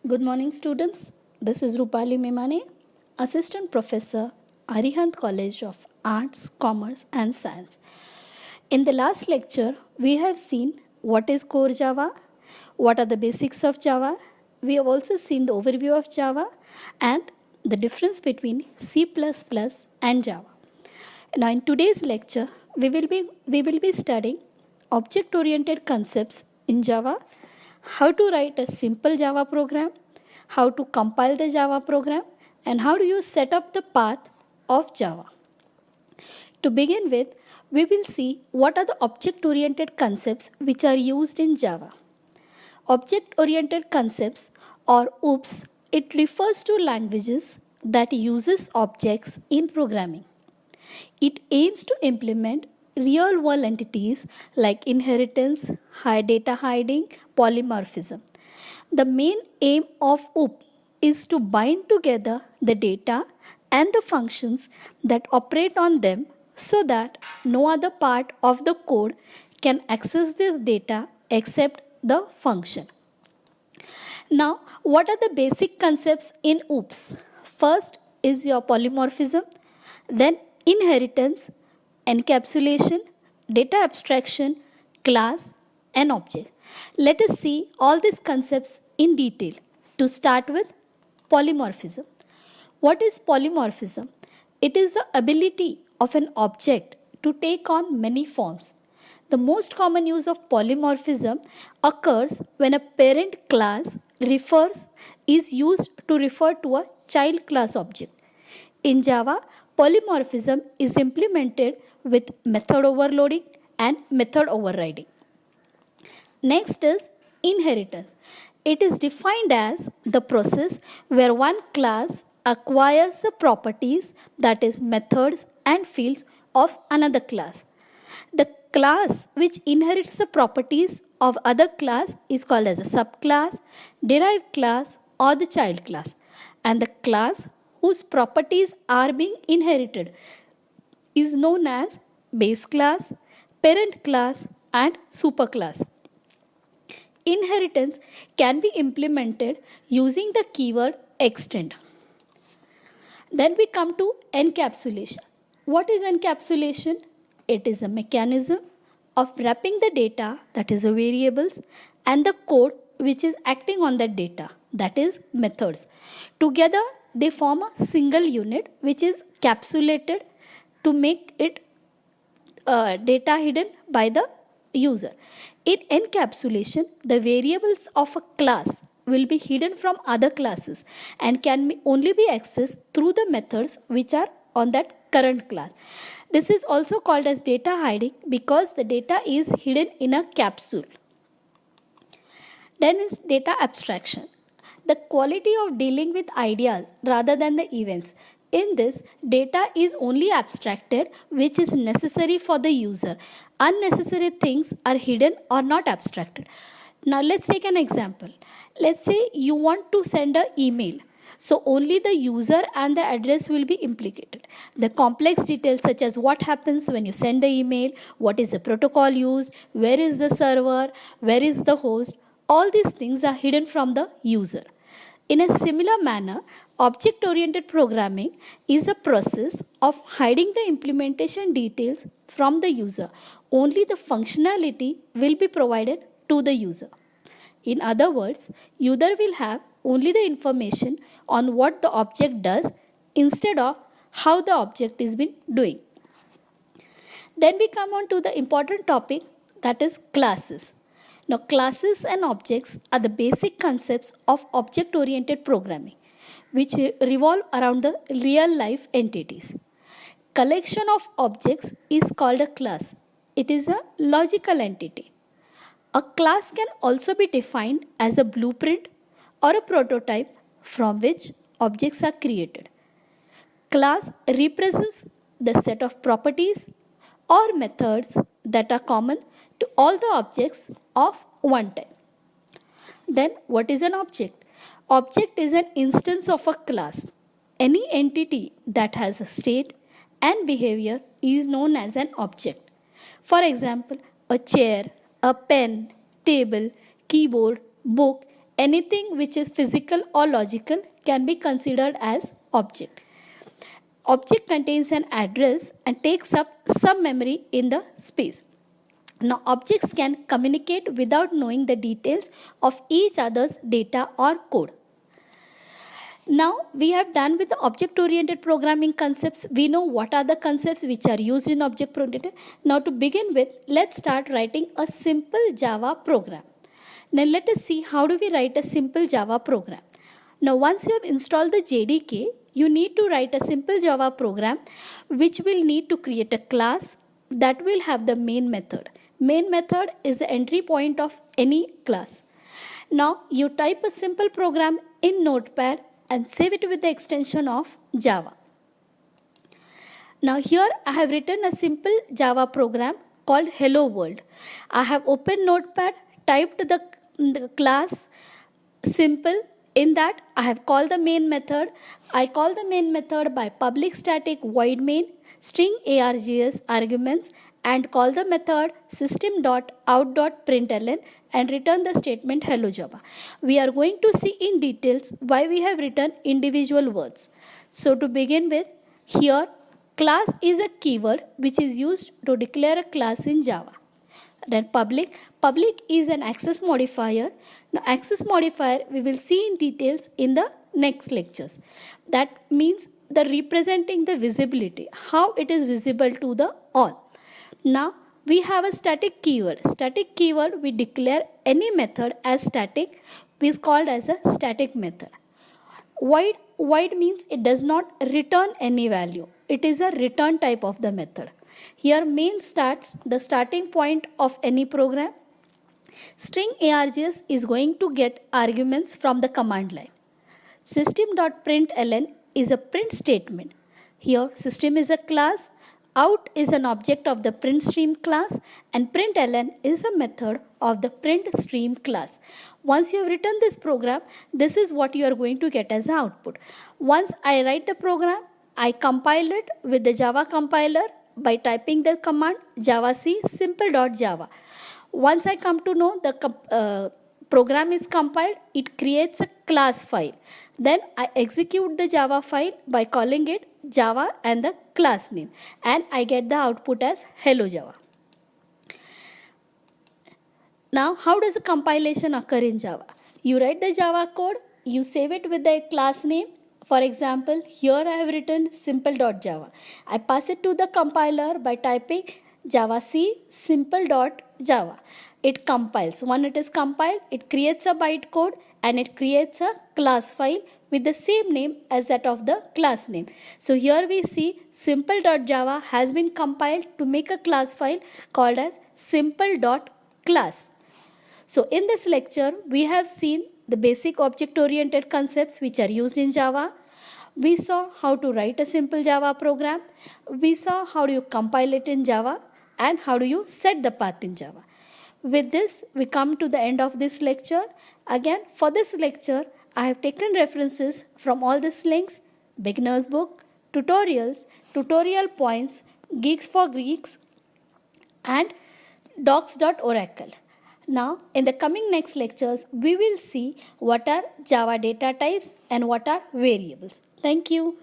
Good morning, students. This is Rupali Memane, Assistant Professor, Arihant College of Arts, Commerce and Science. In the last lecture, we have seen what is core Java, what are the basics of Java. We have also seen the overview of Java and the difference between C++ and Java. Now, in today's lecture, we will be studying object-oriented concepts in Java, how to write a simple Java program, how to compile the Java program, and how do you set up the path of Java. To begin with, we will see what are the object-oriented concepts which are used in Java. Object-oriented concepts or OOPs, it refers to languages that uses objects in programming. It aims to implement real-world entities like inheritance, high data hiding, polymorphism. The main aim of OOP is to bind together the data and the functions that operate on them so that no other part of the code can access this data except the function. Now, what are the basic concepts in OOPs? First is your polymorphism, then inheritance, encapsulation, data abstraction, class, and object. Let us see all these concepts in detail. To start with, polymorphism. What is polymorphism? It is the ability of an object to take on many forms. The most common use of polymorphism occurs when a parent class is used to refer to a child class object. In Java, polymorphism is implemented with method overloading and method overriding. Next is inheritance. It is defined as the process where one class acquires the properties, that is methods and fields of another class. The class which inherits the properties of other class is called as a subclass, derived class or the child class. And the class whose properties are being inherited is known as base class, parent class and superclass. Inheritance can be implemented using the keyword extend. Then we come to encapsulation. What is encapsulation? It is a mechanism of wrapping the data, that is the variables, and the code which is acting on that data, that is methods. Together they form a single unit which is capsulated to make it data hidden by the user. In encapsulation, the variables of a class will be hidden from other classes and can only be accessed through the methods which are on that current class. This is also called as data hiding because the data is hidden in a capsule. Then is data abstraction. The quality of dealing with ideas rather than the events. In this, data is only abstracted which is necessary for the user. Unnecessary things are hidden or not abstracted. Now let's take an example. Let's say you want to send an email. So only the user and the address will be implicated. The complex details such as what happens when you send the email, what is the protocol used, where is the server, where is the host, all these things are hidden from the user. In a similar manner, object-oriented programming is a process of hiding the implementation details from the user. Only the functionality will be provided to the user. In other words, user will have only the information on what the object does instead of how the object is been doing. Then we come on to the important topic, that is classes. Now, classes and objects are the basic concepts of object-oriented programming, which revolve around the real-life entities. Collection of objects is called a class. It is a logical entity. A class can also be defined as a blueprint or a prototype from which objects are created. Class represents the set of properties or methods that are common to all the objects of one type. Then what is an object? Object is an instance of a class. Any entity that has a state and behavior is known as an object. For example, a chair, a pen, table, keyboard, book, Anything which is physical or logical can be considered as object. Object contains an address and takes up some memory in the space. Now, objects can communicate without knowing the details of each other's data or code. Now, we have done with the object-oriented programming concepts. We know what are the concepts which are used in object-oriented. Now, to begin with, let's start writing a simple Java program. Now, let us see how do we write a simple Java program. Now, once you have installed the JDK, you need to write a simple Java program which will need to create a class that will have the main method. Main method is the entry point of any class. Now, you type a simple program in Notepad and save it with the extension of Java. Now, here I have written a simple Java program called Hello World. I have opened Notepad, typed the class simple. In that, I have called the main method. I call the main method by public static void main string args arguments and call the method system.out.println and return the statement hello Java. We are going to see in details why we have written individual words. So to begin with, here class is a keyword which is used to declare a class in Java. Then public is an access modifier. Now access modifier we will see in details in the next lectures. That means the representing the visibility, how it is visible to the all. Now we have a static keyword. Static keyword we declare any method as static is called as a static method. Void means it does not return any value. It is a return type of the method. Here main starts the starting point of any program. String args is going to get arguments from the command line. System.println is a print statement. Here system is a class, out is an object of the print stream class, and println is a method of the print stream class. Once you have written this program, this is what you are going to get as the output. Once I write the program, I compile it with the Java compiler by typing the command javac simple.java. Once I come to know the program is compiled, it creates a class file. Then I execute the Java file by calling it Java and the class name, and I get the output as hello Java. Now, how does the compilation occur in Java? You write the Java code, you save it with the class name. For example, here I have written simple.java. I pass it to the compiler by typing javac simple.java. It compiles. When it is compiled, it creates a bytecode and it creates a class file with the same name as that of the class name. So here we see simple.java has been compiled to make a class file called as simple.class. So in this lecture, we have seen the basic object-oriented concepts which are used in Java. We saw how to write a simple Java program. We saw how do you compile it in Java and how do you set the path in Java. With this, we come to the end of this lecture. Again, for this lecture, I have taken references from all these links: Beginner's Book, tutorials, tutorial points, Geeks for Greeks, and docs.oracle. Now, in the coming next lectures, we will see what are Java data types and what are variables. Thank you.